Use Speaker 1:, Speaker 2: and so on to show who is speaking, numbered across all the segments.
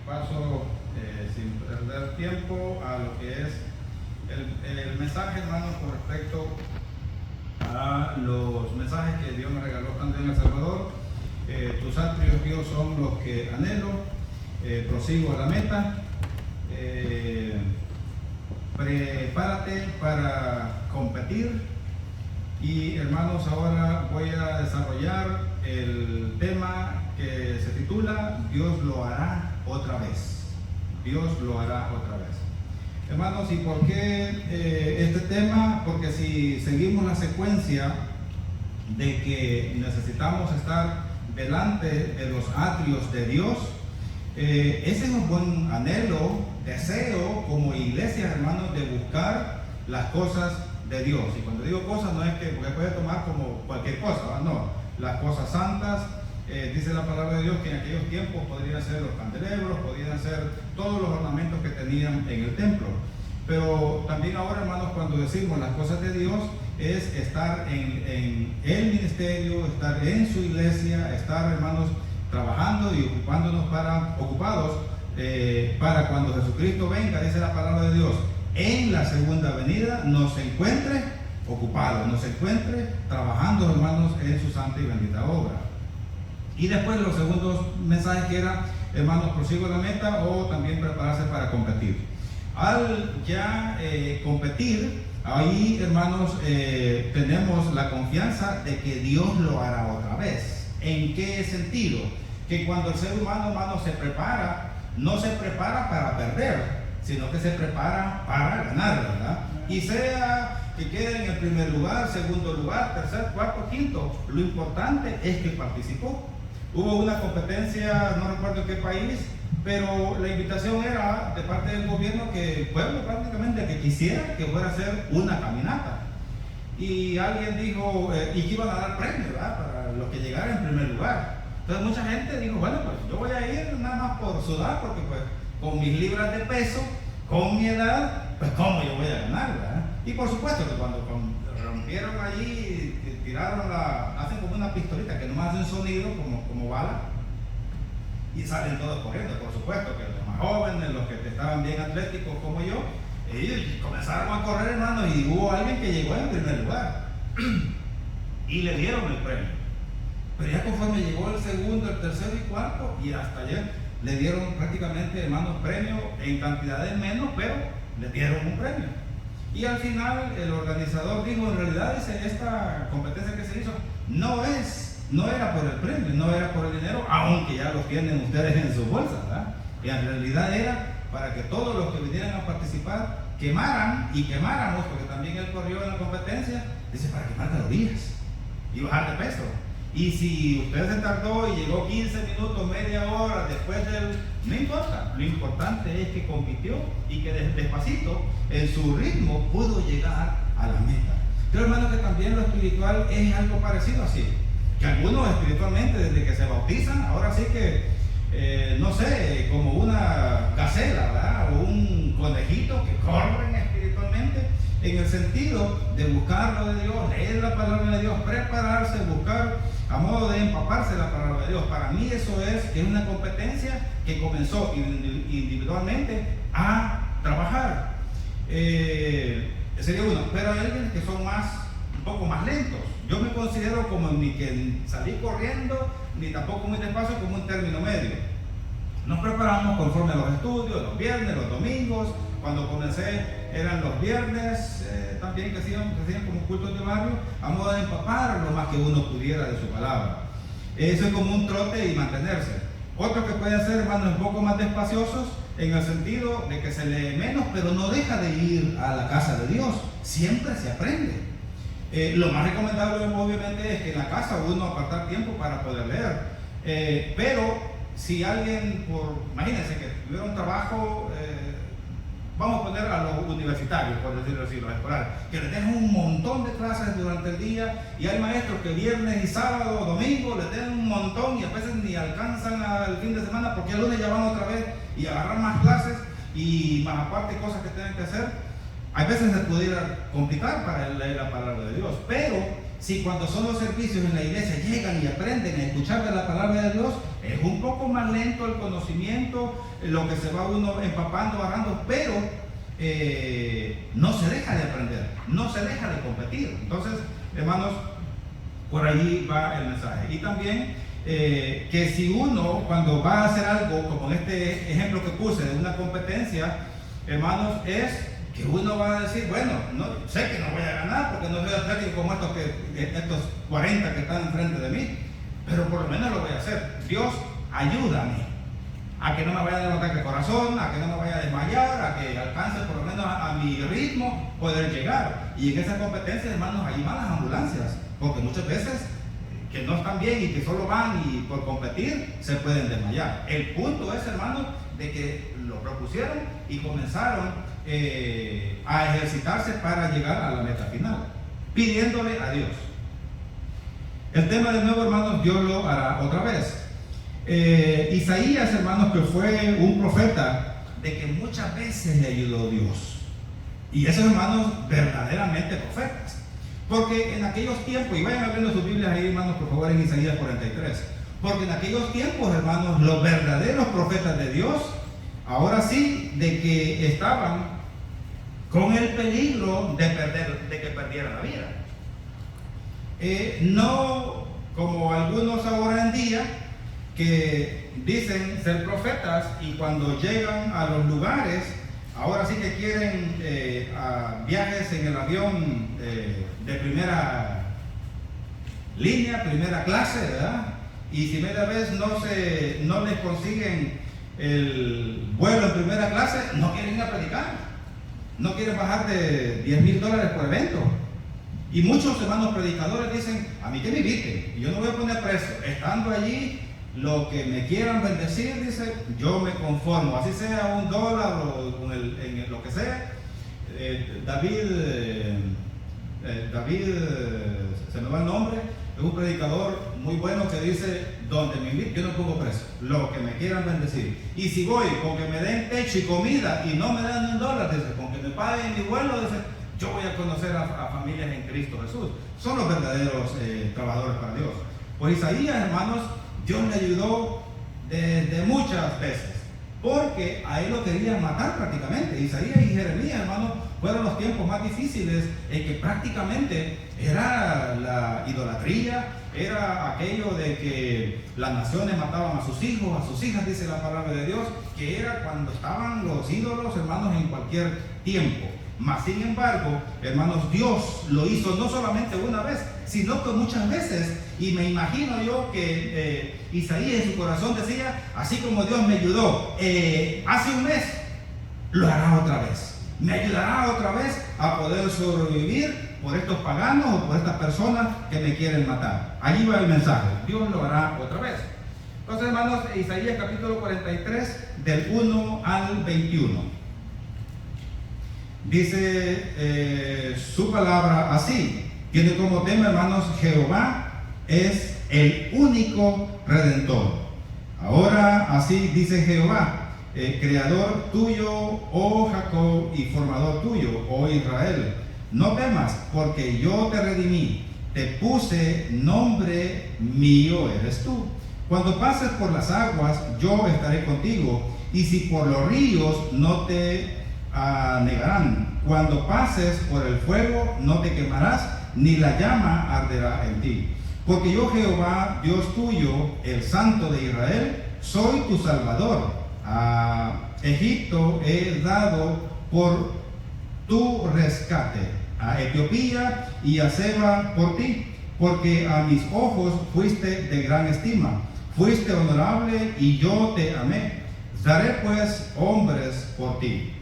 Speaker 1: paso sin perder tiempo a lo que es el mensaje, hermanos, con respecto a los mensajes que Dios me regaló tanto en El Salvador. Tus atrios, Dios, son los que anhelo. Prosigo a la meta. Prepárate para competir. Y hermanos, ahora voy a desarrollar el tema que se titula Dios lo hará otra vez. Dios lo hará otra vez. Hermanos, ¿y por qué este tema? Porque si seguimos la secuencia de que necesitamos estar delante de los atrios de Dios, ese es un buen anhelo, deseo como iglesia, hermanos, de buscar las cosas de Dios. Y cuando digo cosas, no es que porque puede tomar como cualquier cosa, ¿verdad? No, las cosas santas. Dice la palabra de Dios que en aquellos tiempos podrían ser los candelabros, podrían ser todos los ornamentos que tenían en el templo. Pero también ahora, hermanos, cuando decimos las cosas de Dios, es estar en el ministerio, estar en su iglesia, estar, hermanos, trabajando y ocupados para cuando Jesucristo venga, dice la palabra de Dios, en la segunda venida nos encuentre ocupados, nos encuentre trabajando, hermanos, en su santa y bendita obra. Y después los segundos mensajes que era, hermanos, prosigo la meta o también prepararse para competir. Al ya competir, ahí, hermanos, tenemos la confianza de que Dios lo hará otra vez. ¿En qué sentido? Que cuando el ser humano, hermanos, se prepara, no se prepara para perder, sino que se prepara para ganar, ¿verdad? Y sea que quede en el primer lugar, segundo lugar, tercer, cuarto, quinto, lo importante es que participó. Hubo una competencia, no recuerdo en qué país, pero la invitación era de parte del gobierno que el pueblo prácticamente que quisiera que fuera a hacer una caminata. Y alguien dijo, y que iban a dar premios, ¿verdad?, para los que llegaran en primer lugar. Entonces mucha gente dijo, bueno, pues yo voy a ir nada más por sudar, porque pues con mis libras de peso, con mi edad, pues cómo yo voy a ganar, ¿verdad? Y por supuesto que cuando rompieron allí, tiraron hacen como una pistolita que nomás hace un sonido como bala y salen todos corriendo. Por supuesto que los más jóvenes, los que estaban bien atléticos como yo, ellos comenzaron a correr, hermano, y hubo alguien que llegó en primer lugar y le dieron el premio. Pero ya conforme llegó el segundo, el tercero y cuarto, y hasta ayer le dieron prácticamente, hermanos, premios en cantidades menos, pero le dieron un premio. Y al final el organizador dijo, en realidad, dice, esta competencia que se hizo no era por el premio, no era por el dinero, aunque ya lo tienen ustedes en sus bolsas, ¿verdad? Y en realidad era para que todos los que vinieran a participar quemaran y quemáramos, porque también él corrió en la competencia, dice, para quemar calorías y bajar de peso. Y si usted se tardó y llegó 15 minutos, media hora después no importa, lo importante es que compitió y que despacito, en su ritmo, pudo llegar a la meta. Creo, hermano, que también lo espiritual es algo parecido así, que algunos espiritualmente desde que se bautizan, ahora sí que, no sé, como una gacela, ¿verdad?, o un conejito que corren espiritualmente, en el sentido de buscar lo de Dios, leer la palabra de Dios, prepararse, buscar a modo de empaparse la palabra de Dios. Para mí eso es una competencia que comenzó individualmente a trabajar. Sería uno, pero hay alguien que son un poco más lentos. Yo me considero como ni que salí corriendo, ni tampoco muy despacio, como un término medio. Nos preparamos conforme a los estudios, los viernes, los domingos. Cuando comencé eran los viernes, también que hacían como cultos de barrio, a modo de empapar lo más que uno pudiera de su palabra. Eso es como un trote y mantenerse. Otros que pueden ser, hermanos, un poco más despaciosos, en el sentido de que se lee menos, pero no deja de ir a la casa de Dios. Siempre se aprende. Lo más recomendable, obviamente, es que en la casa uno apartar tiempo para poder leer. Pero si alguien, imagínense que tuviera un trabajo, vamos a poner a los universitarios, por decirlo así, los escolares, que les dejan un montón de clases durante el día, y hay maestros que viernes y sábado, domingo, les dejan un montón y a veces ni alcanzan al fin de semana porque el lunes ya van otra vez y agarran más clases y más aparte cosas que tienen que hacer. A veces se pudiera complicar para leer la palabra de Dios, pero si cuando son los servicios en la iglesia llegan y aprenden a escuchar de la palabra de Dios, es un poco más lento el conocimiento, lo que se va uno empapando, agarrando, pero no se deja de aprender, no se deja de competir. Entonces, hermanos, por allí va el mensaje. Y también que si uno, cuando va a hacer algo, como en este ejemplo que puse de una competencia, hermanos, es que uno va a decir, bueno, no, sé que no voy a ganar porque no soy atlético como estos 40 que están enfrente de mí, pero por lo menos lo voy a hacer. Dios, ayúdame a que no me vaya a dar un ataque de corazón, a que no me vaya a desmayar, a que alcance por lo menos a mi ritmo poder llegar. Y en esa competencia, hermanos, allí van las ambulancias, porque muchas veces que no están bien y que solo van y por competir se pueden desmayar. El punto es, hermanos, de que lo propusieron y comenzaron a ejercitarse para llegar a la meta final, pidiéndole a Dios. El tema de nuevo, hermanos, Dios lo hará otra vez. Isaías, hermanos, que fue un profeta de que muchas veces le ayudó Dios. Y esos hermanos verdaderamente profetas. Porque en aquellos tiempos, y vayan abriendo sus Biblias ahí, hermanos, por favor, en Isaías 43. Porque en aquellos tiempos, hermanos, los verdaderos profetas de Dios, ahora sí, de que estaban con el peligro de que perdieran la vida. No como algunos ahora en día, que dicen ser profetas y cuando llegan a los lugares, ahora sí que quieren viajes en el avión de primera línea, primera clase, ¿verdad? Y si media vez no les consiguen el vuelo en primera clase, no quieren ir a predicar, no quieren bajar de $10,000 por evento. Y muchos hermanos predicadores dicen, a mí que me inviten, y yo no voy a poner precio, estando allí, lo que me quieran bendecir, dice, yo me conformo, así sea $1 o en lo que sea. David, se me va el nombre, es un predicador muy bueno que dice, donde me inviten, yo no pongo precio, lo que me quieran bendecir. Y si voy con que me den techo y comida y no me dan $1, dice, con que me paguen mi vuelo, dice, yo voy a conocer a familias en Cristo Jesús. Son los verdaderos trabajadores para Dios. Por Isaías, hermanos, Dios le ayudó de muchas veces, porque a él lo querían matar prácticamente. Isaías y Jeremías, hermanos, fueron los tiempos más difíciles en que prácticamente era la idolatría, era aquello de que las naciones mataban a sus hijos, a sus hijas, dice la palabra de Dios, que era cuando estaban los ídolos, hermanos, en cualquier tiempo. Mas sin embargo, hermanos, Dios lo hizo no solamente una vez, sino que muchas veces. Y me imagino yo que Isaías en su corazón decía, así como Dios me ayudó hace un mes, lo hará otra vez. Me ayudará otra vez a poder sobrevivir por estos paganos o por estas personas que me quieren matar. Allí va el mensaje, Dios lo hará otra vez. Entonces, hermanos, Isaías capítulo 43, del 1 al 21. Dice su palabra así, tiene como tema, hermanos, Jehová es el único Redentor. Ahora así dice Jehová, creador tuyo, oh Jacob, y formador tuyo, oh Israel. No temas, porque yo te redimí, te puse nombre mío eres tú. Cuando pases por las aguas, yo estaré contigo, y si por los ríos no te negarán. Cuando pases por el fuego, no te quemarás, ni la llama arderá en ti. Porque yo, Jehová, Dios tuyo, el Santo de Israel, soy tu Salvador. A Egipto he dado por tu rescate, a Etiopía y a Seba por ti, porque a mis ojos fuiste de gran estima, fuiste honorable y yo te amé. Daré pues hombres por ti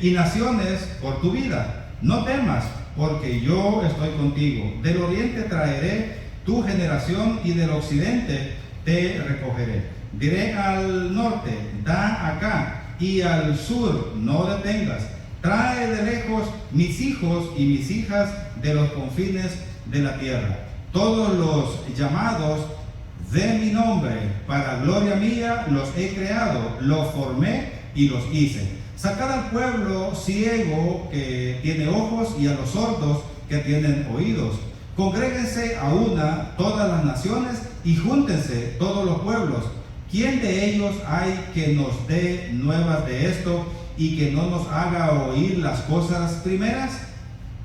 Speaker 1: y naciones por tu vida. No temas, porque yo estoy contigo. Del oriente traeré tu generación y del occidente te recogeré. Diré al norte, da acá, y al sur, no detengas. Trae de lejos mis hijos y mis hijas de los confines de la tierra. Todos los llamados de mi nombre, para gloria mía, los he creado, los formé y los hice. Sacad al pueblo ciego que tiene ojos y a los sordos que tienen oídos. Congréguense a una todas las naciones y júntense todos los pueblos. ¿Quién de ellos hay que nos dé nuevas de esto y que no nos haga oír las cosas primeras?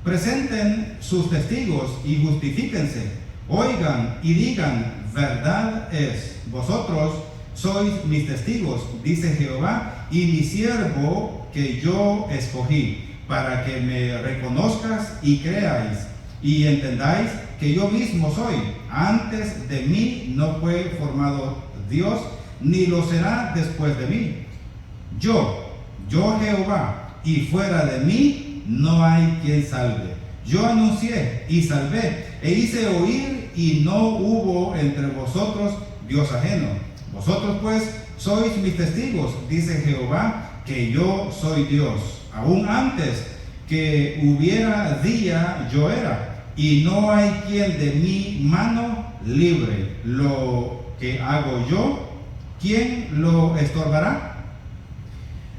Speaker 1: Presenten sus testigos y justifíquense. Oigan y digan, verdad es. Vosotros sois mis testigos, dice Jehová, y mi siervo que yo escogí, para que me reconozcas y creáis, y entendáis que yo mismo soy. Antes de mí no fue formado Dios, ni lo será después de mí. Yo Jehová, y fuera de mí no hay quien salve. Yo anuncié y salvé, e hice oír, y no hubo entre vosotros Dios ajeno. Vosotros pues sois mis testigos, dice Jehová, que yo soy Dios. Aún antes que hubiera día, yo era, y no hay quien de mi mano libre. Lo que hago yo, ¿quién lo estorbará?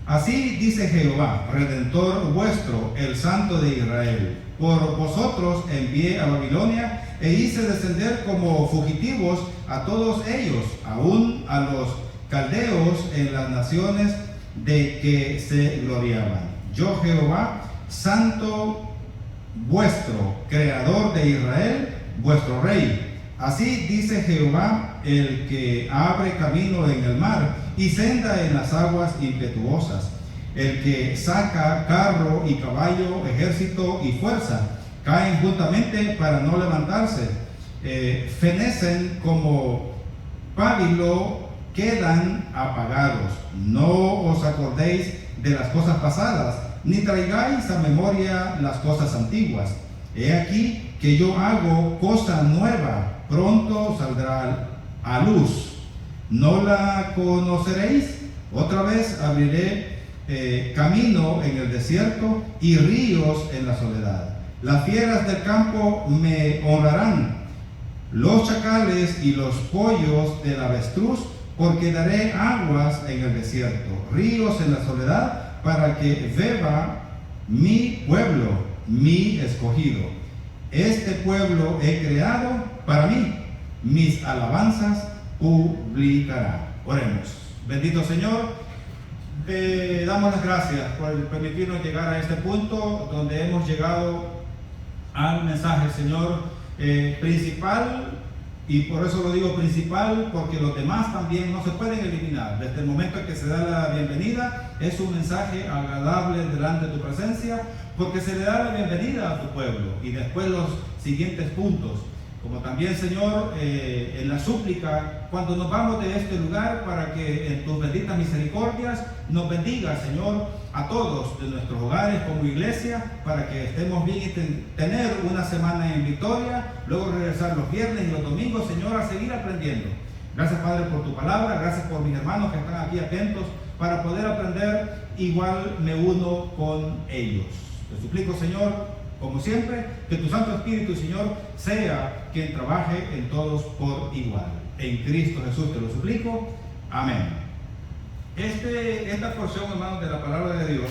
Speaker 1: Así dice Jehová, Redentor vuestro, el Santo de Israel. Por vosotros envié a Babilonia e hice descender como fugitivos a todos ellos, aún a los caldeos en las naciones de que se gloriaban. Yo Jehová, Santo vuestro, Creador de Israel, vuestro Rey. Así dice Jehová, el que abre camino en el mar y senda en las aguas impetuosas, el que saca carro y caballo, ejército y fuerza, caen juntamente para no levantarse, fenecen como pábilo, quedan apagados. No os acordéis de las cosas pasadas, ni traigáis a memoria las cosas antiguas. He aquí que yo hago cosa nueva, pronto saldrá a luz. ¿No la conoceréis? Otra vez abriré camino en el desierto y ríos en la soledad. Las fieras del campo me honrarán, los chacales y los pollos del avestruz, porque daré aguas en el desierto, ríos en la soledad, para que beba mi pueblo, mi escogido. Este pueblo he creado para mí, mis alabanzas publicará. Oremos. Bendito Señor, te damos las gracias por permitirnos llegar a este punto donde hemos llegado al mensaje, Señor, principal. Y por eso lo digo principal, porque los demás también no se pueden eliminar. Desde el momento en que se da la bienvenida, es un mensaje agradable delante de tu presencia, porque se le da la bienvenida a tu pueblo. Y después los siguientes puntos, como también, Señor, en la súplica, cuando nos vamos de este lugar, para que en tus benditas misericordias nos bendiga, Señor, a todos de nuestros hogares como iglesia, para que estemos bien y tener una semana en victoria, luego regresar los viernes y los domingos, Señor, a seguir aprendiendo. Gracias, Padre, por tu palabra, gracias por mis hermanos que están aquí atentos para poder aprender. Igual me uno con ellos. Te suplico, Señor, como siempre, que tu Santo Espíritu, Señor, sea quien trabaje en todos por igual. En Cristo Jesús te lo suplico. Amén. Esta porción, hermanos, de la palabra de Dios,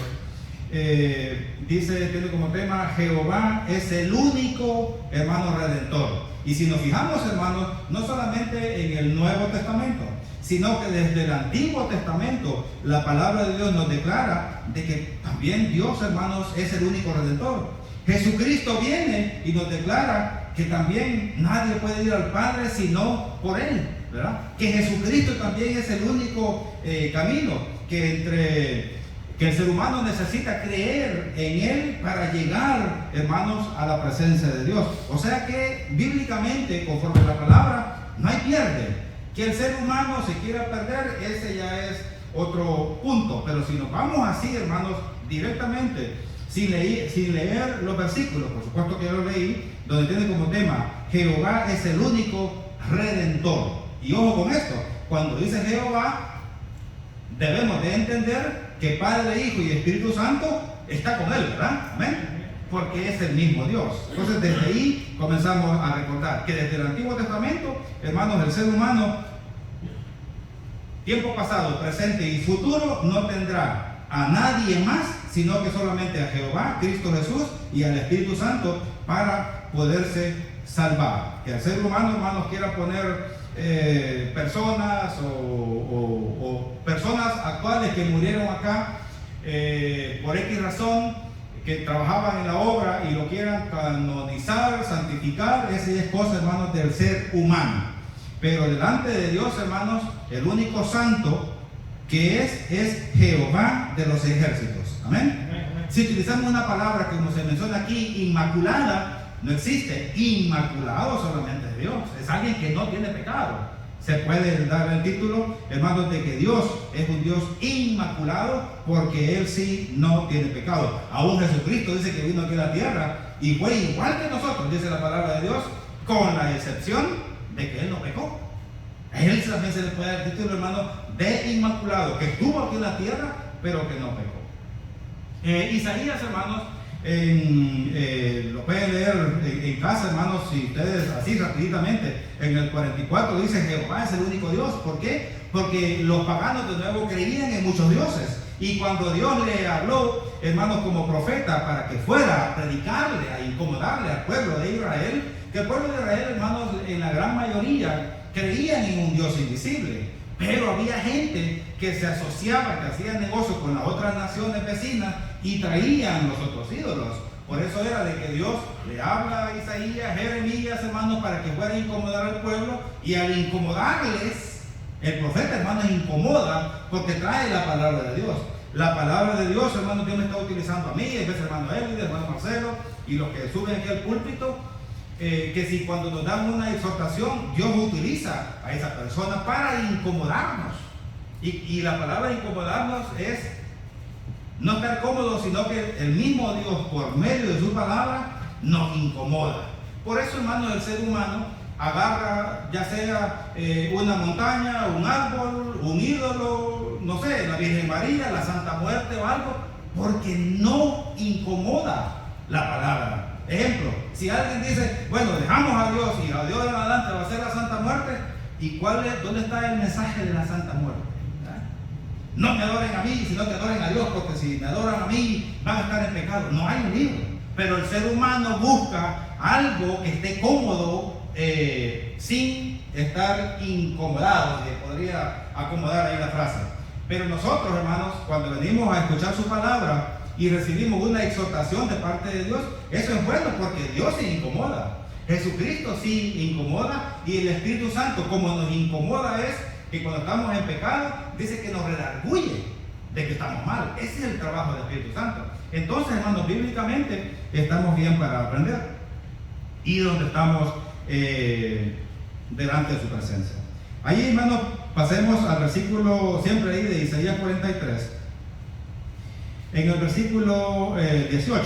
Speaker 1: tiene como tema: Jehová es el único, hermano, redentor. Y si nos fijamos, hermanos, no solamente en el Nuevo Testamento, sino que desde el Antiguo Testamento la palabra de Dios nos declara de que también Dios, hermanos, es el único redentor. Jesucristo viene y nos declara que también nadie puede ir al Padre sino por Él, ¿verdad? Que Jesucristo también es el único camino, que el ser humano necesita creer en Él para llegar, hermanos, a la presencia de Dios. O sea que bíblicamente, conforme a la palabra, no hay pierde. Que el ser humano se quiera perder, ese ya es otro punto. Pero si nos vamos así, hermanos, directamente, sin leer los versículos, por supuesto que yo lo leí, donde tiene como tema: Jehová es el único redentor. Y ojo con esto, cuando dice Jehová, debemos de entender que Padre, Hijo y Espíritu Santo está con él, ¿verdad? Amén. Porque es el mismo Dios. Entonces desde ahí comenzamos a recordar que desde el Antiguo Testamento, hermanos, el ser humano, tiempo pasado, presente y futuro, no tendrá a nadie más, sino que solamente a Jehová, Cristo Jesús y al Espíritu Santo para poderse salvar. Que el ser humano, hermanos, quiera poner personas o personas actuales que murieron acá por X razón, que trabajaban en la obra y lo quieran canonizar, santificar. Esa es cosa, hermanos, del ser humano. Pero delante de Dios, hermanos, el único santo que es Jehová de los ejércitos. Amén. Si utilizamos una palabra que como se menciona aquí, inmaculada, no existe. Inmaculado solamente es Dios. Es alguien que no tiene pecado. Se puede dar el título, hermanos, de que Dios es un Dios inmaculado, porque Él sí no tiene pecado. Aún Jesucristo dice que vino aquí a la tierra y fue igual que nosotros, dice la palabra de Dios, con la excepción de que Él no pecó. A Él también se le puede dar el título, hermano, de inmaculado, que estuvo aquí en la tierra, pero que no pecó. Isaías, hermanos, lo pueden leer en casa, hermanos, si ustedes así rapiditamente. En el 44 dice: Jehová es el único Dios. ¿Por qué? Porque los paganos de nuevo creían en muchos dioses, y cuando Dios le habló, hermanos, como profeta para que fuera a predicarle, a incomodarle al pueblo de Israel, que el pueblo de Israel, hermanos, en la gran mayoría creían en un Dios invisible, pero había gente que se asociaba, que hacía negocio con las otras naciones vecinas y traían los otros ídolos. Por eso era de que Dios le habla a Isaías, Jeremías, hermanos, para que fuera a incomodar al pueblo, y al incomodarles, el profeta, hermanos, incomoda porque trae la palabra de Dios. La palabra de Dios, hermanos, Dios me está utilizando a mí, en vez de hermano Eli, hermano Marcelo, y los que suben aquí al púlpito, que si cuando nos dan una exhortación, Dios utiliza a esa persona para incomodarnos. Y la palabra incomodarnos es no estar cómodos, sino que el mismo Dios, por medio de su palabra, nos incomoda. Por eso, hermano, el ser humano agarra ya sea una montaña, un árbol, un ídolo, no sé, la Virgen María, la Santa Muerte o algo, porque no incomoda la palabra. Ejemplo, si alguien dice, bueno, dejamos a Dios y a Dios en adelante va a ser la Santa Muerte, ¿y dónde está el mensaje de la Santa Muerte? No me adoren a mí, sino que adoren a Dios, porque si me adoran a mí van a estar en pecado. No hay un libro, pero el ser humano busca algo que esté cómodo, sin estar incomodado. Se podría acomodar ahí la frase. Pero nosotros, hermanos, cuando venimos a escuchar su palabra y recibimos una exhortación de parte de Dios, eso es bueno, porque Dios se incomoda. Jesucristo sí incomoda, y el Espíritu Santo, como nos incomoda, es que cuando estamos en pecado, dice que nos redarguye de que estamos mal. Ese es el trabajo del Espíritu Santo. Entonces, hermanos, bíblicamente estamos bien para aprender, y donde estamos delante de su presencia. Ahí, hermanos, pasemos al versículo, siempre ahí de Isaías 43. En el versículo 18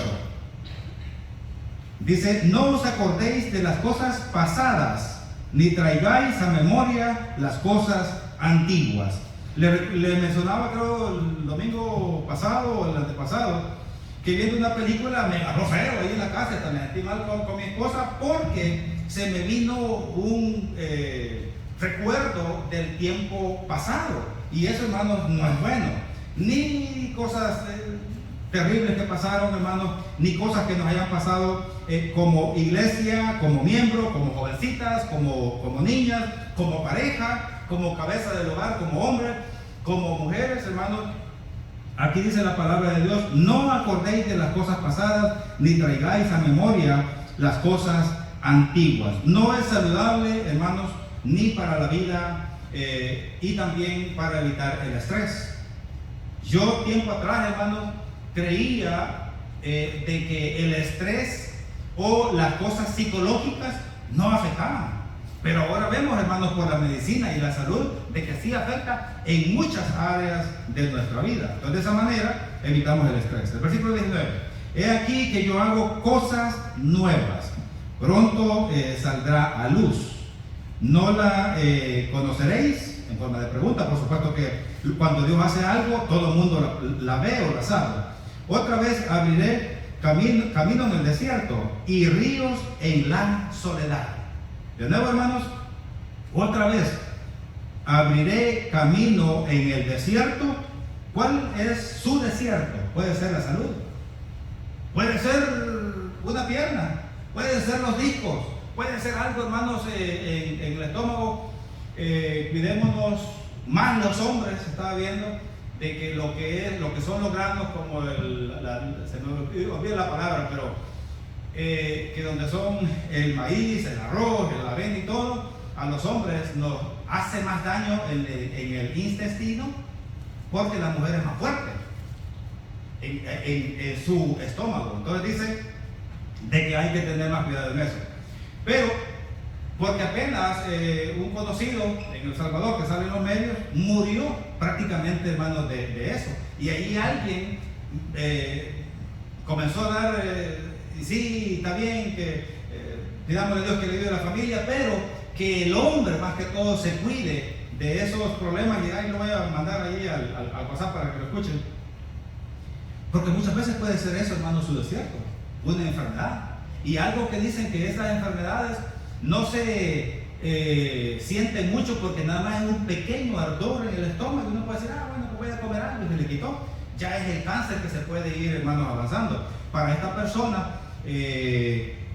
Speaker 1: dice: no os acordéis de las cosas pasadas, ni traigáis a memoria las cosas antiguas. Le mencionaba, creo, el domingo pasado o el antepasado, que viendo una película me agarró feo ahí en la casa, hasta me sentí mal con mi esposa, porque se me vino un recuerdo del tiempo pasado, y eso, hermanos, no es bueno. Ni cosas terribles que pasaron, hermanos, ni cosas que nos hayan pasado como iglesia, como miembro, como jovencitas, como niñas, como pareja, como cabeza del hogar, como hombre, como mujeres, hermanos. Aquí dice la palabra de Dios: no acordéis de las cosas pasadas, ni traigáis a memoria las cosas antiguas. No es saludable, hermanos, ni para la vida, y también para evitar el estrés. Yo tiempo atrás, hermanos, creía de que el estrés o las cosas psicológicas no afectaban, pero ahora vemos, hermanos, por la medicina y la salud, de que sí afecta en muchas áreas de nuestra vida. Entonces, de esa manera evitamos el estrés. El versículo 19: he aquí que yo hago cosas nuevas, pronto saldrá a luz, no la conoceréis. En forma de pregunta, por supuesto que cuando Dios hace algo, todo el mundo la ve o la sabe. Otra vez abriré camino en el desierto y ríos en la soledad. De nuevo, hermanos, otra vez abriré camino en el desierto ¿Cuál es su desierto? Puede ser la salud, puede ser una pierna, puede ser los discos, puede ser algo, hermanos, en el estómago. Cuidémonos más los hombres, estaba viendo, de que lo que son los granos, como se me olvida la palabra, pero que donde son el maíz, el arroz, el avena y todo, a los hombres nos hace más daño en el intestino, porque la mujer es más fuerte en su estómago. Entonces dice de que hay que tener más cuidado en eso. Pero porque apenas un conocido en El Salvador, que sale en los medios, murió prácticamente, hermanos, de eso. Y ahí alguien comenzó a dar, sí, está bien que pidámosle a Dios que le ayude a la familia, pero que el hombre más que todo se cuide de esos problemas. Y ahí lo voy a mandar ahí al WhatsApp para que lo escuchen. Porque muchas veces puede ser eso, hermano, su desierto, una enfermedad. Y algo que dicen que esas enfermedades no se sienten mucho, porque nada más es un pequeño ardor en el estómago. Y uno puede decir, bueno, pues voy a comer algo, y se le quitó. Ya es el cáncer que se puede ir, hermanos, avanzando. Para esta persona,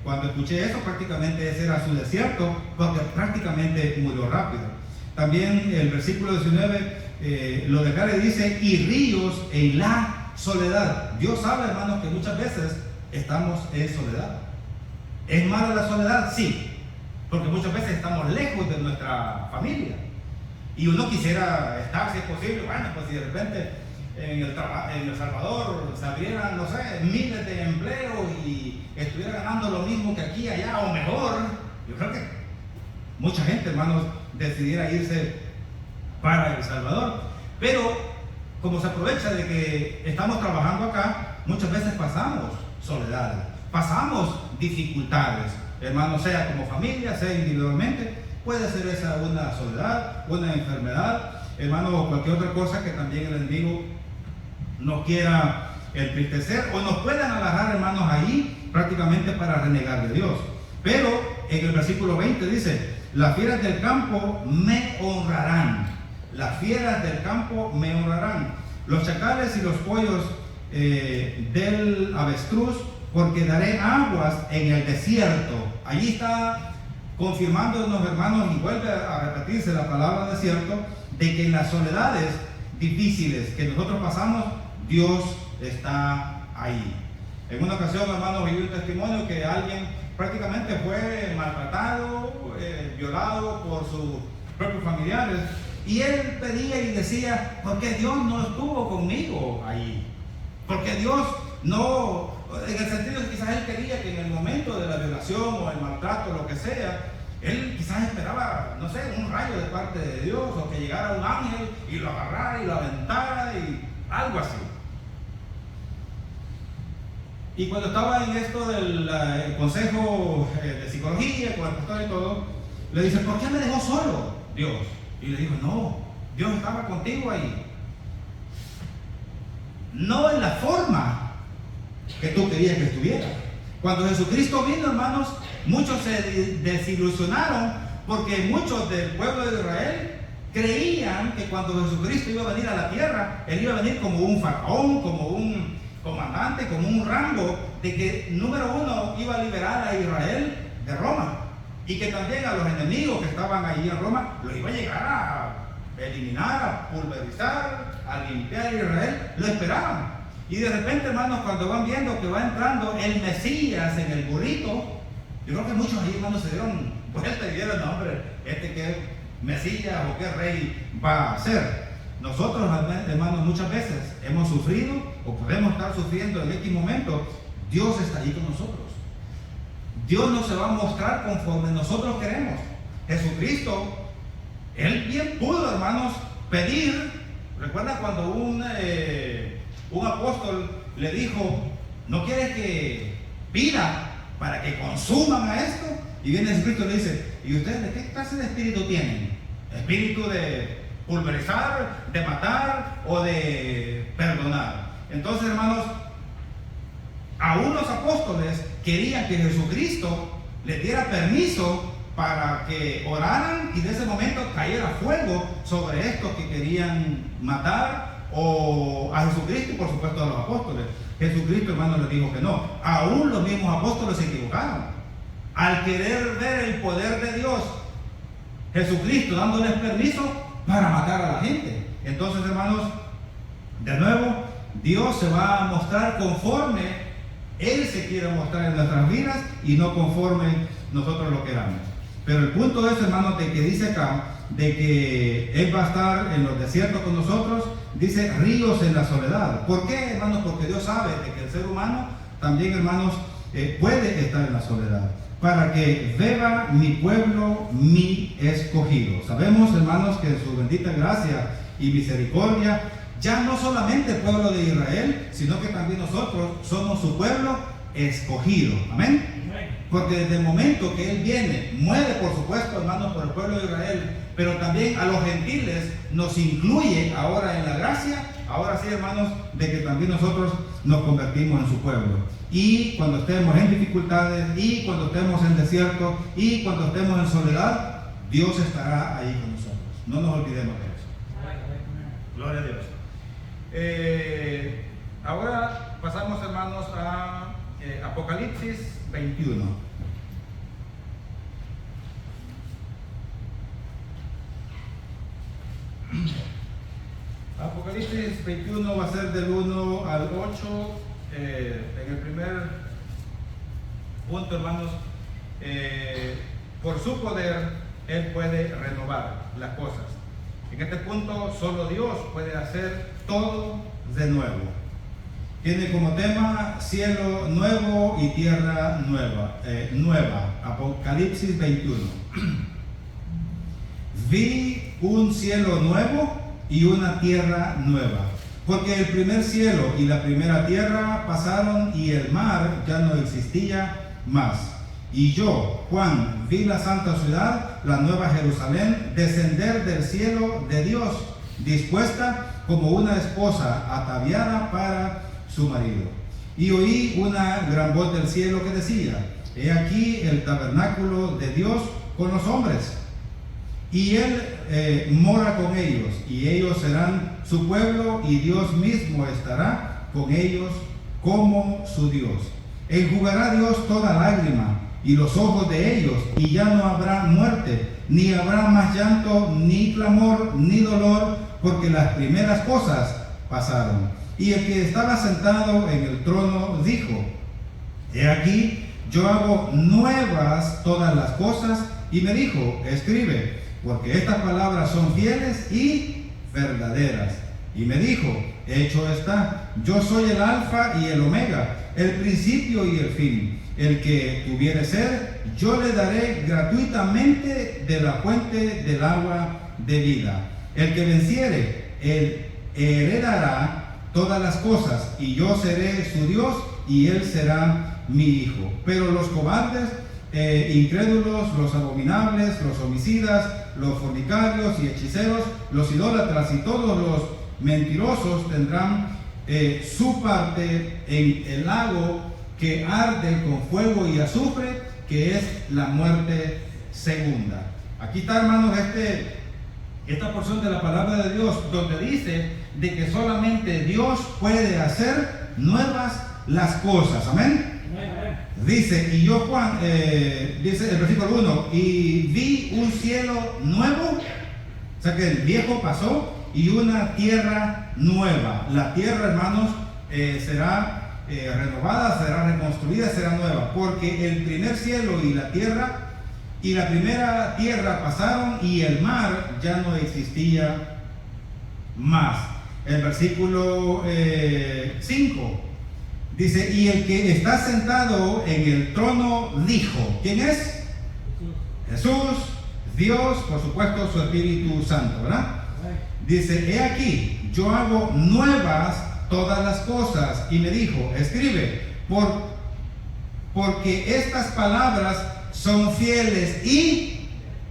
Speaker 1: cuando escuché eso, prácticamente ese era su desierto, porque prácticamente murió rápido. También el versículo 19 lo declara y dice, y ríos en la soledad. Dios sabe, hermanos, que muchas veces estamos en soledad. ¿Es mala la soledad? Sí, porque muchas veces estamos lejos de nuestra familia y uno quisiera estar, si es posible. Bueno, pues si de repente en El Salvador se abrieran, no sé, miles de empleos y estuviera ganando lo mismo que aquí, allá o mejor, yo creo que mucha gente, hermanos, decidiera irse para El Salvador. Pero como se aprovecha de que estamos trabajando acá, muchas veces pasamos soledad, pasamos dificultades, hermanos, sea como familia, sea individualmente. Puede ser esa una soledad, una enfermedad, hermano, o cualquier otra cosa que también el enemigo nos quiera entristecer o nos puedan agarrar, hermanos, ahí prácticamente para renegar de Dios. Pero en el versículo 20 dice, las fieras del campo me honrarán. Las fieras del campo me honrarán. Los chacales y los pollos del avestruz, porque daré aguas en el desierto. Allí está confirmándonos, hermanos, y vuelve a repetirse la palabra desierto, de que en las soledades difíciles que nosotros pasamos, Dios está ahí. En una ocasión, hermanos, viví un testimonio que alguien prácticamente fue maltratado, violado por sus propios familiares, y él pedía y decía, ¿por qué Dios no estuvo conmigo ahí? Porque Dios no, en el sentido que quizás él quería que en el momento de la violación o el maltrato, lo que sea, él quizás esperaba, no sé, un rayo de parte de Dios, o que llegara un ángel y lo agarrara y lo aventara y algo así. Y cuando estaba en esto del consejo de psicología con el pastor y todo, le dice, ¿por qué me dejó solo Dios? Y le dijo, no, Dios estaba contigo ahí. No en la forma que tú querías que estuviera. Cuando Jesucristo vino, hermanos, muchos se desilusionaron, porque muchos del pueblo de Israel creían que cuando Jesucristo iba a venir a la tierra, Él iba a venir como un faraón, como un comandante, como un rango, de que, número uno, iba a liberar a Israel de Roma, y que también a los enemigos que estaban allí en Roma los iba a llegar a eliminar, a pulverizar, a limpiar a Israel. Lo esperaban. Y de repente, hermanos, cuando van viendo que va entrando el Mesías en el burrito, yo creo que muchos ahí, hermanos, se dieron vuelta y vieron, no, hombre, qué Mesías o qué rey va a ser. Nosotros, hermanos, muchas veces hemos sufrido o podemos estar sufriendo en X momento. Dios está allí con nosotros. Dios no se va a mostrar conforme nosotros queremos. Jesucristo, Él bien pudo, hermanos, pedir. ¿Recuerdan cuando un apóstol le dijo, ¿no quieres que pida para que consuman a esto? Y viene Jesucristo y le dice, ¿y ustedes de qué clase de espíritu tienen? ¿Espíritu de pulverizar, de matar o de perdonar? Entonces, hermanos, a unos apóstoles querían que Jesucristo les diera permiso para que oraran y de ese momento cayera fuego sobre estos que querían matar o a Jesucristo y por supuesto a los apóstoles. Jesucristo, hermano, les dijo que no. Aún los mismos apóstoles se equivocaron. Al querer ver el poder de Dios, Jesucristo dándoles permiso para matar a la gente. Entonces, hermanos, de nuevo, Dios se va a mostrar conforme Él se quiere mostrar en nuestras vidas y no conforme nosotros lo queramos. Pero el punto es, hermanos, de que dice acá, de que Él va a estar en los desiertos con nosotros, dice ríos en la soledad. ¿Por qué, hermanos? Porque Dios sabe de que el ser humano también, hermanos, puede estar en la soledad. Para que beba mi pueblo, mi escogido. Sabemos, hermanos, que en su bendita gracia y misericordia, ya no solamente el pueblo de Israel, sino que también nosotros somos su pueblo escogido. Amén. Porque desde el momento que Él viene, muere por supuesto, hermanos, por el pueblo de Israel, pero también a los gentiles nos incluye ahora en la gracia. Ahora sí, hermanos, de que también nosotros nos convertimos en su pueblo. Y cuando estemos en dificultades, y cuando estemos en desierto, y cuando estemos en soledad, Dios estará ahí con nosotros. No nos olvidemos de eso. Gloria a Dios. Ahora pasamos, hermanos, a Apocalipsis 21. Apocalipsis 21 va a ser del 1 al 8. En el primer punto, hermanos, por su poder Él puede renovar las cosas. En este punto solo Dios puede hacer todo de nuevo. Tiene como tema cielo nuevo y tierra nueva. Apocalipsis 21. Vi un cielo nuevo y una tierra nueva, porque el primer cielo y la primera tierra pasaron y el mar ya no existía más. Y yo, Juan, vi la santa ciudad, la nueva Jerusalén, descender del cielo de Dios, dispuesta como una esposa ataviada para su marido. Y oí una gran voz del cielo que decía: he aquí el tabernáculo de Dios con los hombres, y Él mora con ellos, y ellos serán su pueblo, y Dios mismo estará con ellos como su Dios. Enjugará Dios toda lágrima y los ojos de ellos, y ya no habrá muerte, ni habrá más llanto, ni clamor, ni dolor, porque las primeras cosas pasaron. Y el que estaba sentado en el trono dijo: he aquí, yo hago nuevas todas las cosas. Y me dijo: escribe, porque estas palabras son fieles y verdaderas. Y me dijo: hecho está, yo soy el alfa y el omega, el principio y el fin. El que tuviere sed, yo le daré gratuitamente de la fuente del agua de vida. El que venciere, él heredará todas las cosas, y yo seré su Dios, y él será mi hijo. Pero los cobardes, incrédulos, los abominables, los homicidas, los fornicarios y hechiceros, los idólatras y todos los mentirosos tendrán su parte en el lago que arde con fuego y azufre, que es la muerte segunda. Aquí está, hermanos, esta porción de la palabra de Dios, donde dice de que solamente Dios puede hacer nuevas las cosas. Amén. Dice, y yo, Juan, dice el versículo 1, y vi un cielo nuevo, o sea que el viejo pasó, y una tierra nueva. La tierra, hermanos, será renovada, será reconstruida, será nueva, porque el primer cielo y la primera tierra pasaron, y el mar ya no existía más. El versículo 5 dice: y el que está sentado en el trono dijo. ¿Quién es? Jesús, Dios, por supuesto, su Espíritu Santo, ¿verdad? Dice: he aquí, yo hago nuevas todas las cosas. Y me dijo: escribe, porque estas palabras son fieles y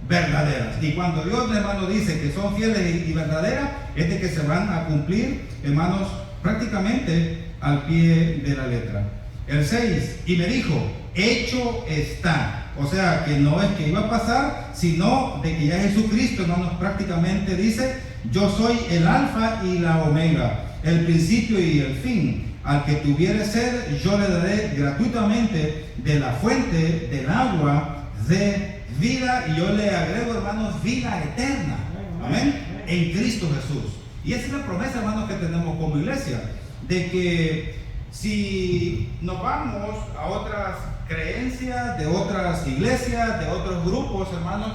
Speaker 1: verdaderas. Y cuando Dios, hermano, dice que son fieles y verdaderas, es de que se van a cumplir, hermanos, prácticamente al pie de la letra. El 6, y me dijo: hecho está. O sea, que no es que iba a pasar, sino de que ya Jesucristo, hermanos, prácticamente dice yo soy el alfa y la omega, el principio y el fin. Al que tuviere sed, yo le daré gratuitamente de la fuente del agua de vida. Y yo le agrego, hermanos, vida eterna. Amén. En Cristo Jesús. Y esa es la promesa, hermanos, que tenemos como iglesia. De que si nos vamos a otras creencias, de otras iglesias, de otros grupos, hermanos,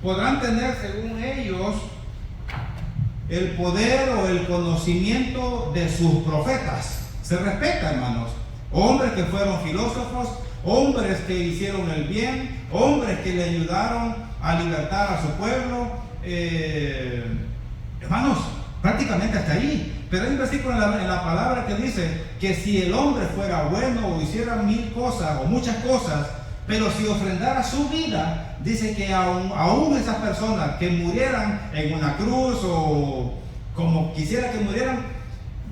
Speaker 1: podrán tener, según ellos, el poder o el conocimiento de sus profetas. Se respeta, hermanos, hombres que fueron filósofos, hombres que hicieron el bien, hombres que le ayudaron a libertar a su pueblo, hermanos, prácticamente hasta ahí. Pero hay un versículo en la palabra que dice que si el hombre fuera bueno o hiciera mil cosas o muchas cosas, pero si ofrendara su vida, dice que aún esas personas que murieran en una cruz o como quisiera que murieran,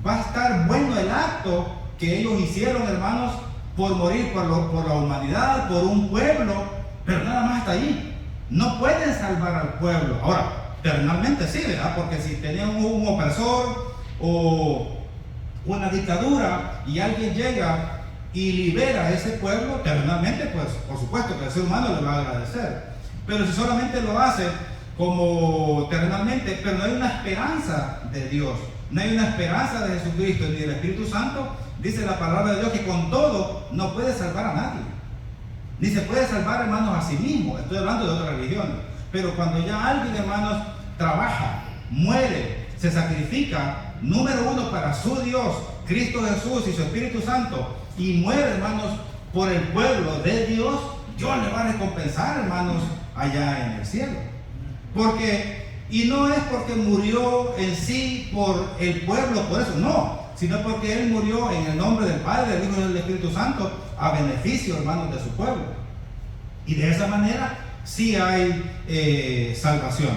Speaker 1: va a estar bueno el acto que ellos hicieron, hermanos, por morir por la humanidad, por un pueblo, pero nada más hasta ahí. No pueden salvar al pueblo. Ahora, terrenalmente sí, ¿verdad? Porque si tenían un opresor o una dictadura y alguien llega y libera a ese pueblo, terrenalmente, pues por supuesto que el ser humano le va a agradecer. Pero si solamente lo hace como terrenalmente, pero no hay una esperanza de Dios, no hay una esperanza de Jesucristo ni del Espíritu Santo, dice la palabra de Dios que con todo no puede salvar a nadie, ni se puede salvar, hermanos, a sí mismo. Estoy hablando de otras religiones. Pero cuando ya alguien, hermanos, trabaja, muere, se sacrifica, número uno, para su Dios, Cristo Jesús y su Espíritu Santo, y muere, hermanos, por el pueblo de Dios, Dios le va a recompensar, hermanos, allá en el cielo. Y no es porque murió en sí por el pueblo, por eso, no, sino porque Él murió en el nombre del Padre, del Hijo y del Espíritu Santo, a beneficio, hermanos, de su pueblo. Y de esa manera sí hay salvación.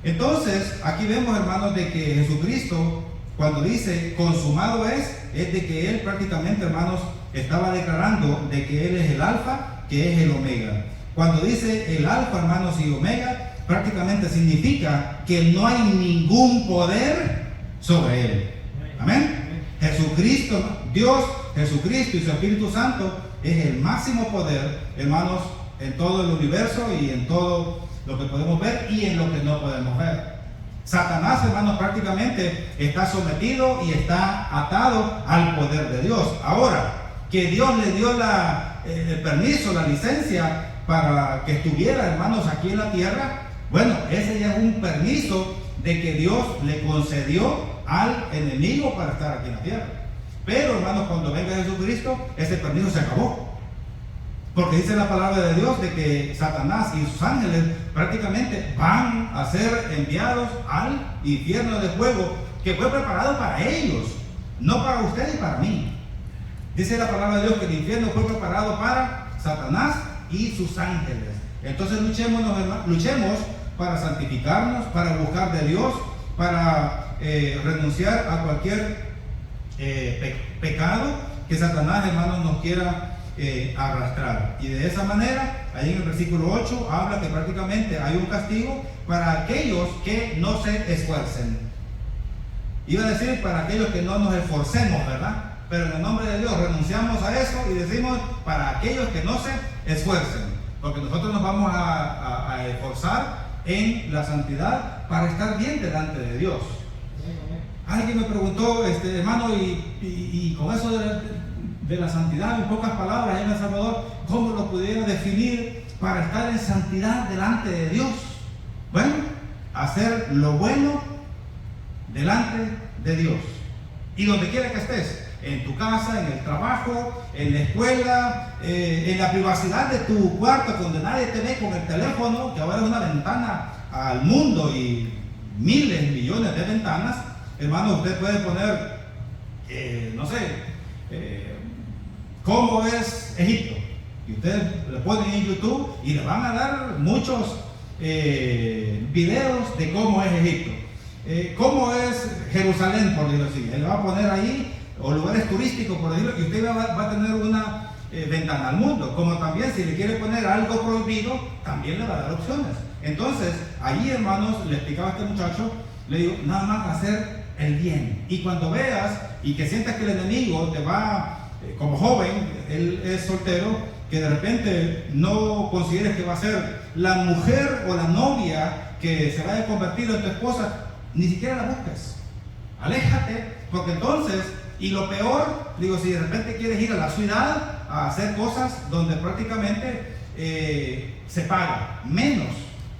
Speaker 1: Entonces, aquí vemos, hermanos, de que Jesucristo, cuando dice consumado es de que Él prácticamente, hermanos, estaba declarando de que Él es el alfa, que es el omega. Cuando dice el alfa, hermanos, y omega, prácticamente significa que no hay ningún poder sobre Él. Amén. Jesucristo, Dios, Jesucristo y su Espíritu Santo es el máximo poder, hermanos, en todo el universo y en todo lo que podemos ver y en lo que no podemos ver. Satanás, hermanos, prácticamente está sometido y está atado al poder de Dios. Ahora, que Dios le dio el permiso, la licencia para que estuviera, hermanos, aquí en la tierra, bueno, ese ya es un permiso de que Dios le concedió al enemigo para estar aquí en la tierra. Pero, hermanos, cuando venga Jesucristo, ese permiso se acabó. Porque dice la palabra de Dios de que Satanás y sus ángeles prácticamente van a ser enviados al infierno de fuego que fue preparado para ellos, no para usted y para mí. Dice la palabra de Dios que el infierno fue preparado para Satanás y sus ángeles. Entonces luchemos para santificarnos, para buscar de Dios, para renunciar a cualquier pecado que Satanás, hermanos, nos quiera arrastrar. Y de esa manera, ahí en el versículo 8 habla que prácticamente hay un castigo para aquellos que no se esfuercen. Iba a decir para aquellos que no nos esforcemos, ¿verdad? Pero en el nombre de Dios renunciamos a eso y decimos para aquellos que no se esfuercen, porque nosotros nos vamos a esforzar en la santidad para estar bien delante de Dios. Alguien me preguntó, hermano, y con eso de la santidad, en pocas palabras, en El Salvador, ¿cómo lo pudiera definir para estar en santidad delante de Dios? Bueno, hacer lo bueno delante de Dios. Y donde quiera que estés, en tu casa, en el trabajo, en la escuela, en la privacidad de tu cuarto, donde nadie te ve con el teléfono, que ahora es una ventana al mundo y miles, millones de ventanas. Hermano, usted puede poner, no sé, ¿cómo es Egipto? Y usted le pone en YouTube y le van a dar muchos videos de cómo es Egipto. ¿Cómo es Jerusalén, por decirlo así? Él va a poner ahí, o lugares turísticos, por decirlo, y usted va a tener una ventana al mundo. Como también, si le quiere poner algo prohibido, también le va a dar opciones. Entonces, allí, hermanos, le explicaba a este muchacho le digo, nada más hacer el bien. Y cuando veas y que sientas que el enemigo te va, como joven, él es soltero, que de repente no consideres que va a ser la mujer o la novia que se vaya a convertir en tu esposa, ni siquiera la busques. Aléjate, porque entonces, y lo peor, digo, si de repente quieres ir a la ciudad a hacer cosas donde prácticamente se paga menos,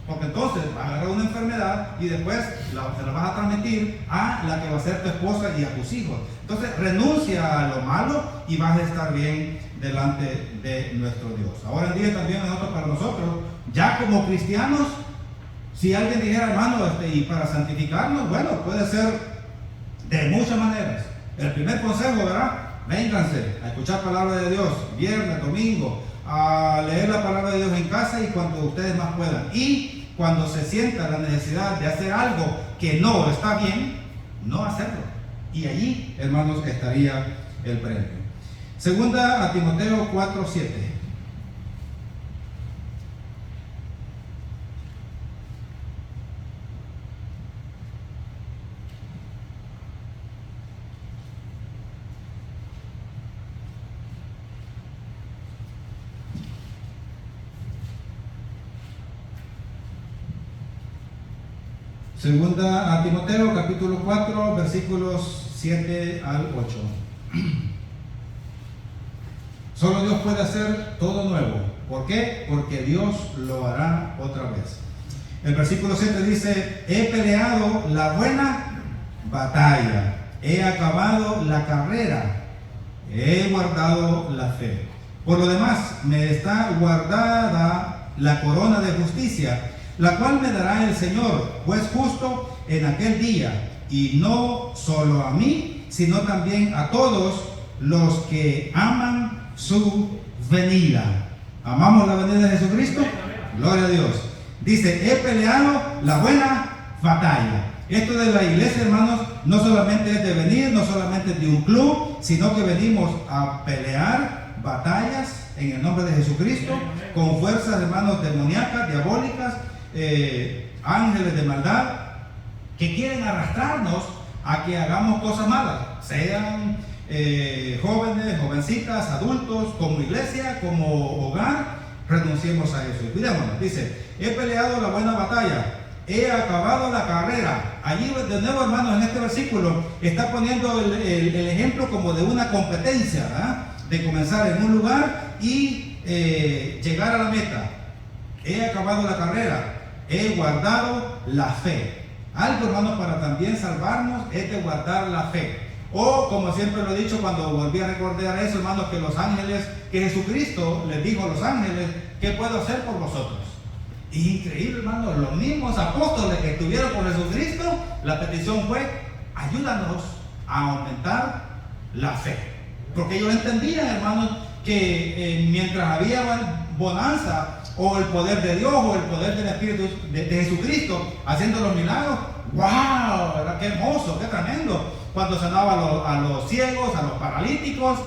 Speaker 1: porque entonces vas a agarrar una enfermedad y después se la vas a transmitir a la que va a ser tu esposa y a tus hijos. Entonces renuncia a lo malo y vas a estar bien delante de nuestro Dios. Ahora en día también para nosotros, ya como cristianos, si alguien dijera, hermano, y para santificarnos, bueno, puede ser de muchas maneras. El primer consejo, ¿verdad? Vénganse a escuchar palabra de Dios, viernes, domingo, a leer la palabra de Dios en casa y cuando ustedes más puedan. Y cuando se sienta la necesidad de hacer algo que no está bien, no hacerlo. Y allí, hermanos, estaría el premio. Segunda a Timoteo 4:7. Segunda a Timoteo, capítulo 4, versículos 7 al 8. Solo Dios puede hacer todo nuevo. ¿Por qué? Porque Dios lo hará otra vez. El versículo 7 dice: he peleado la buena batalla, he acabado la carrera, he guardado la fe. Por lo demás, me está guardada la corona de justicia, la cual me dará el Señor, juez justo, en aquel día, y no solo a mí, sino también a todos los que aman su venida. ¿Amamos la venida de Jesucristo? Gloria a Dios. Dice: he peleado la buena batalla. Esto de la iglesia, hermanos, no solamente es de venir, no solamente es de un club, sino que venimos a pelear batallas en el nombre de Jesucristo, con fuerzas, hermanos, demoníacas, diabólicas, ángeles de maldad, que quieren arrastrarnos a que hagamos cosas malas, sean jóvenes, jovencitas, adultos, como iglesia, como hogar. Renunciemos a eso. Cuidémonos. Dice: he peleado la buena batalla, he acabado la carrera. Allí de nuevo, hermanos, en este versículo está poniendo el ejemplo como de una competencia, ¿verdad? De comenzar en un lugar y llegar a la meta. He acabado la carrera, he guardado la fe. Algo, hermanos, para también salvarnos es de guardar la fe. O, como siempre lo he dicho cuando volví a recordar eso, hermanos, que los ángeles, que Jesucristo les dijo a los ángeles: ¿qué puedo hacer por vosotros? Increíble, hermanos, los mismos apóstoles que estuvieron con Jesucristo, la petición fue: ayúdanos a aumentar la fe. Porque ellos entendían, hermanos, que mientras había bonanza, o el poder de Dios, o el poder del Espíritu de Jesucristo haciendo los milagros, ¡wow! ¿Verdad? ¡Qué hermoso, qué tremendo! Cuando sanaba a los ciegos, a los paralíticos.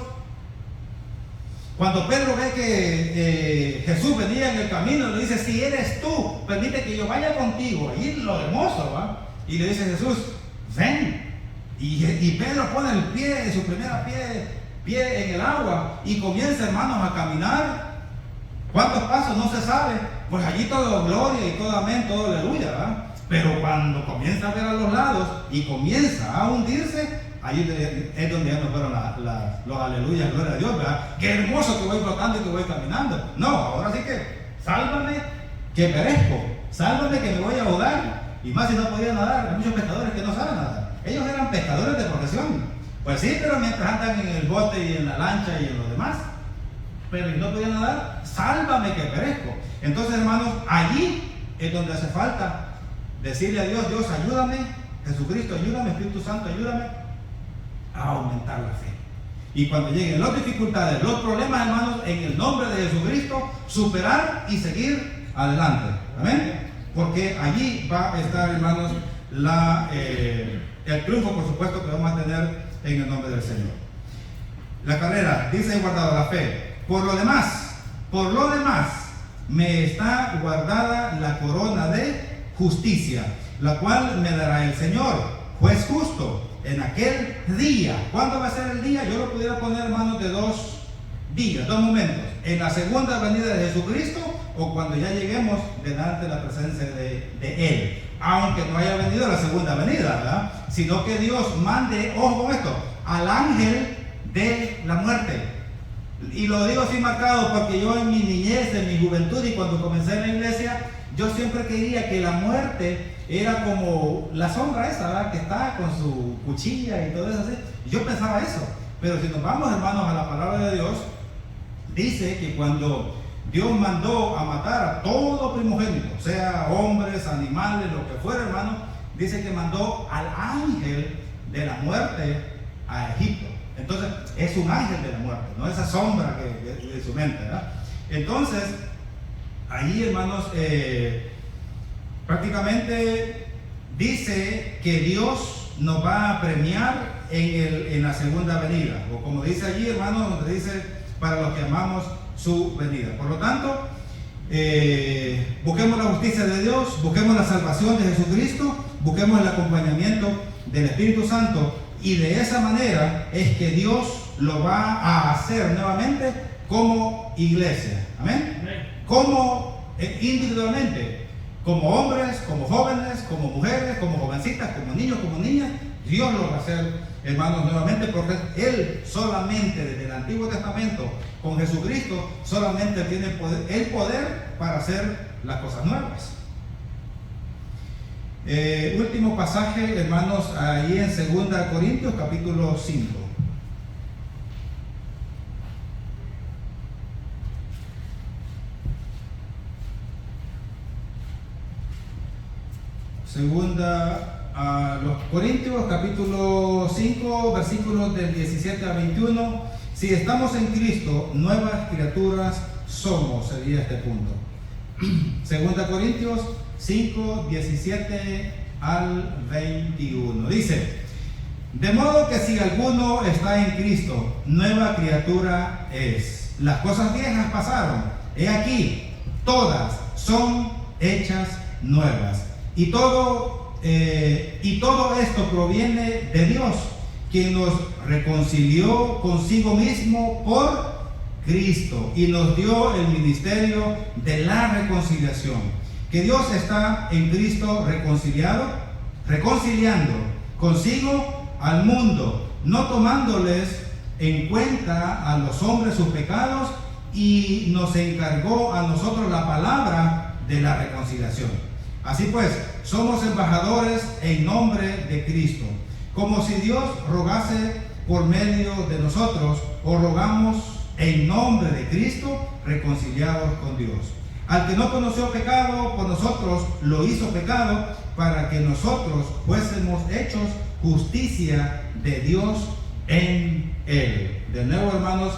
Speaker 1: Cuando Pedro ve que Jesús venía en el camino, le dice: si eres tú, permite que yo vaya contigo. Ahí lo hermoso, ¿va? Y le dice Jesús: ven. Y Pedro pone el pie, su primera pie en el agua, y comienza, hermanos, a caminar. ¿Cuántos pasos? No se sabe. Pues allí todo gloria y todo amén, todo aleluya, ¿verdad? Pero cuando comienza a ver a los lados y comienza a hundirse, allí es donde ya nos fueron los aleluyas, gloria a Dios, ¿verdad? Qué hermoso que voy flotando y que voy caminando. No, ahora sí que sálvame que perezco, sálvame que me voy a ahogar. Y más si no podía nadar, hay muchos pescadores que no saben nadar. Ellos eran pescadores de profesión. Pues sí, pero mientras andan en el bote y en la lancha y en lo demás, pero si no podía nadar, sálvame que perezco. Entonces, hermanos, allí es donde hace falta decirle a Dios: Dios, ayúdame, Jesucristo, ayúdame, Espíritu Santo, ayúdame a aumentar la fe. Y cuando lleguen las dificultades, los problemas, hermanos, en el nombre de Jesucristo, superar y seguir adelante. Amén. Porque allí va a estar, hermanos, el triunfo, por supuesto, que vamos a tener en el nombre del Señor. La carrera, dice: he guardado la fe. Por lo demás, me está guardada la corona de justicia. la cual me dará el Señor, juez justo, en aquel día. ¿Cuándo va a ser el día? Yo lo pudiera poner, hermanos, de dos días, dos momentos. En la segunda venida de Jesucristo o cuando ya lleguemos delante de la presencia de Él. Aunque no haya venido la segunda venida, ¿verdad? Sino que Dios mande, ojo con esto, al ángel de la muerte. Y lo digo así marcado porque yo en mi niñez, en mi juventud y cuando comencé en la iglesia, yo siempre creía que la muerte era como la sombra esa, ¿verdad? Que está con su cuchilla y todo eso así. Yo pensaba eso. Pero si nos vamos, hermanos, a la palabra de Dios, dice que cuando Dios mandó a matar a todo primogénito, sea hombres, animales, lo que fuera, hermano, dice que mandó al ángel de la muerte a Egipto. Entonces, es un ángel de la muerte, no esa sombra que de su mente, ¿verdad? Entonces, ahí, hermanos, prácticamente dice que Dios nos va a premiar en la segunda venida, o como dice allí, hermanos, donde dice para los que amamos su venida. Por lo tanto, busquemos la justicia de Dios, busquemos la salvación de Jesucristo, busquemos el acompañamiento del Espíritu Santo, y de esa manera es que Dios lo va a hacer nuevamente como iglesia. Amén. Como individualmente, como hombres, como jóvenes, como mujeres, como jovencitas, como niños, como niñas, Dios lo va a hacer, hermanos, nuevamente, porque Él solamente desde el Antiguo Testamento con Jesucristo solamente tiene el poder para hacer las cosas nuevas. Último pasaje, hermanos, ahí en 2 Corintios capítulo 5. Segunda a los Corintios capítulo 5 versículos del 17 a 21. Si estamos en Cristo, nuevas criaturas somos, sería este punto. Segunda Corintios 5, 17 al 21. Dice: de modo que si alguno está en Cristo, nueva criatura es. Las cosas viejas pasaron, he aquí, todas son hechas nuevas. Y todo esto proviene de Dios, quien nos reconcilió consigo mismo por Cristo y nos dio el ministerio de la reconciliación. Que Dios está en Cristo reconciliando consigo al mundo, no tomándoles en cuenta a los hombres sus pecados, y nos encargó a nosotros la palabra de la reconciliación. Así pues, somos embajadores en nombre de Cristo, como si Dios rogase por medio de nosotros, o rogamos en nombre de Cristo, reconciliados con Dios. Al que no conoció pecado, por nosotros lo hizo pecado, para que nosotros fuésemos hechos justicia de Dios en él. De nuevo, hermanos,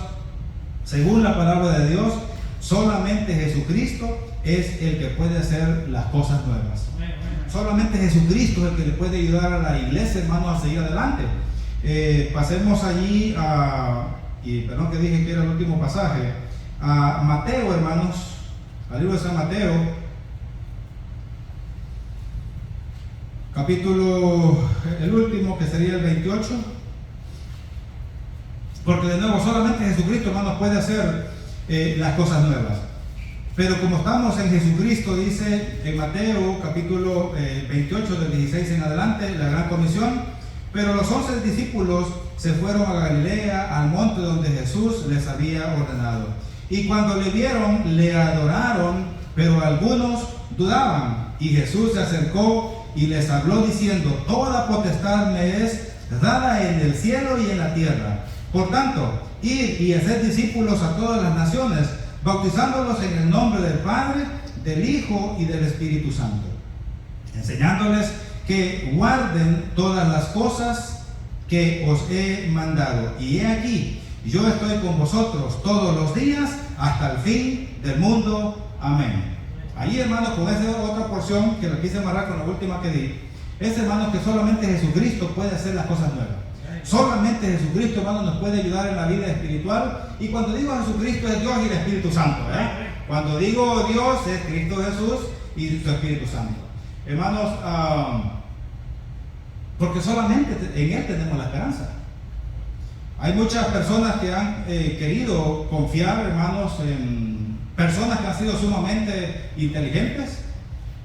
Speaker 1: según la palabra de Dios, solamente Jesucristo es el que puede hacer las cosas nuevas. Solamente Jesucristo es el que le puede ayudar a la iglesia, hermanos, a seguir adelante. Pasemos allí y perdón que dije que era el último pasaje, a Mateo, hermanos, al libro de San Mateo, capítulo, el último, que sería el 28, porque de nuevo solamente Jesucristo, hermanos, puede hacer las cosas nuevas. Pero como estamos en Jesucristo, dice en Mateo capítulo 28 del 16 en adelante, la gran comisión: pero los 11 discípulos se fueron a Galilea, al monte donde Jesús les había ordenado. Y cuando le vieron, le adoraron, pero algunos dudaban. Y Jesús se acercó y les habló diciendo: toda potestad me es dada en el cielo y en la tierra. Por tanto, id y haced discípulos a todas las naciones, bautizándolos en el nombre del Padre, del Hijo y del Espíritu Santo, enseñándoles que guarden todas las cosas que os he mandado. Y he aquí, yo estoy con vosotros todos los días hasta el fin del mundo. Amén. Ahí, hermanos, con esa otra porción que la quise amarrar con la última que di, es, hermanos, que solamente Jesucristo puede hacer las cosas nuevas. Solamente Jesucristo, hermanos, nos puede ayudar en la vida espiritual. Y cuando digo Jesucristo, es Dios y el Espíritu Santo, ¿eh? Cuando digo Dios, es Cristo Jesús y su Espíritu Santo. hermanos, porque solamente en Él tenemos la esperanza. Hay muchas personas que han querido confiar, hermanos, en personas que han sido sumamente inteligentes,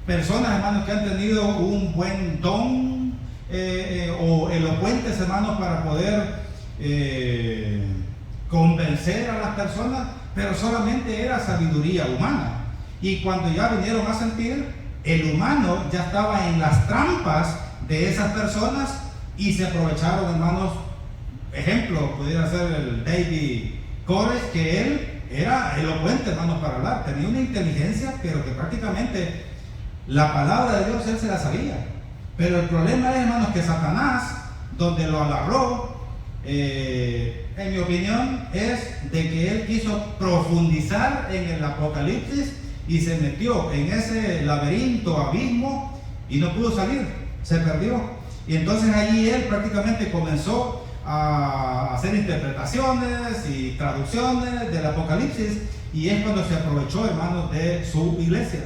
Speaker 1: personas, hermanos, que han tenido un buen don o elocuentes, hermanos, para poder convencer a las personas, pero solamente era sabiduría humana. Y cuando ya vinieron a sentir, el humano ya estaba en las trampas de esas personas y se aprovecharon, hermanos. Ejemplo, pudiera ser el David Koresh, que él era elocuente, hermanos, para hablar, tenía una inteligencia, pero que prácticamente la palabra de Dios él se la sabía. Pero el problema es, hermanos, que Satanás, donde lo agarró, en mi opinión, es de que él quiso profundizar en el Apocalipsis y se metió en ese laberinto, abismo, y no pudo salir, se perdió. Y entonces allí él prácticamente comenzó a hacer interpretaciones y traducciones del Apocalipsis, y es cuando se aprovechó, hermanos, de su iglesia.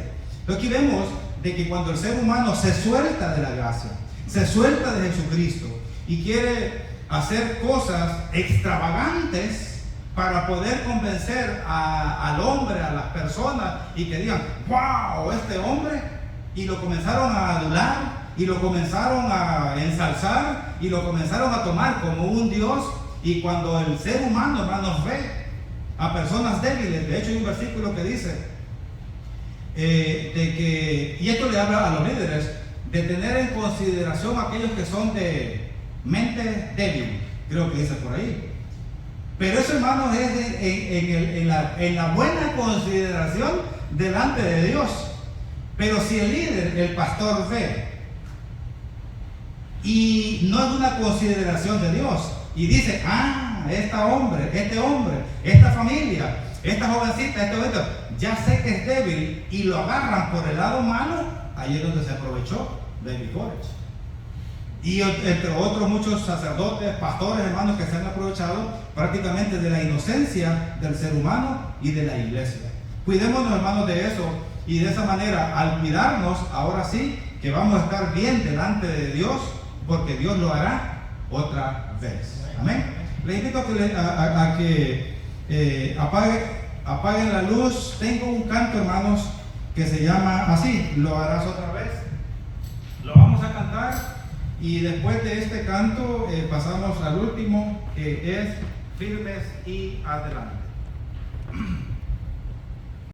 Speaker 1: Aquí vemos de que cuando el ser humano se suelta de la gracia, se suelta de Jesucristo y quiere hacer cosas extravagantes para poder convencer al hombre, a las personas, y que digan, wow, este hombre, y lo comenzaron a adular, y lo comenzaron a ensalzar, y lo comenzaron a tomar como un Dios. Y cuando el ser humano, hermanos, ve a personas débiles, de hecho hay un versículo que dice de que, y esto le habla a los líderes, de tener en consideración a aquellos que son de mente débil, creo que dice por ahí. Pero eso, hermanos, es en la buena consideración delante de Dios. Pero si el líder, el pastor, ve y no es una consideración de Dios, y dice, este hombre, esta familia, esta jovencita, este momento, ya sé que es débil, y lo agarran por el lado malo, ahí es donde se aprovechó David Koresh. Y entre otros muchos sacerdotes, pastores, hermanos, que se han aprovechado prácticamente de la inocencia del ser humano y de la iglesia. Cuidémonos, hermanos, de eso, y de esa manera, al cuidarnos, ahora sí, que vamos a estar bien delante de Dios, porque Dios lo hará otra vez. Amén. Les invito a que apaguen la luz. Tengo un canto, hermanos, que se llama así, lo harás otra vez. Lo vamos a cantar, y después de este canto pasamos al último, que es firmes y adelante.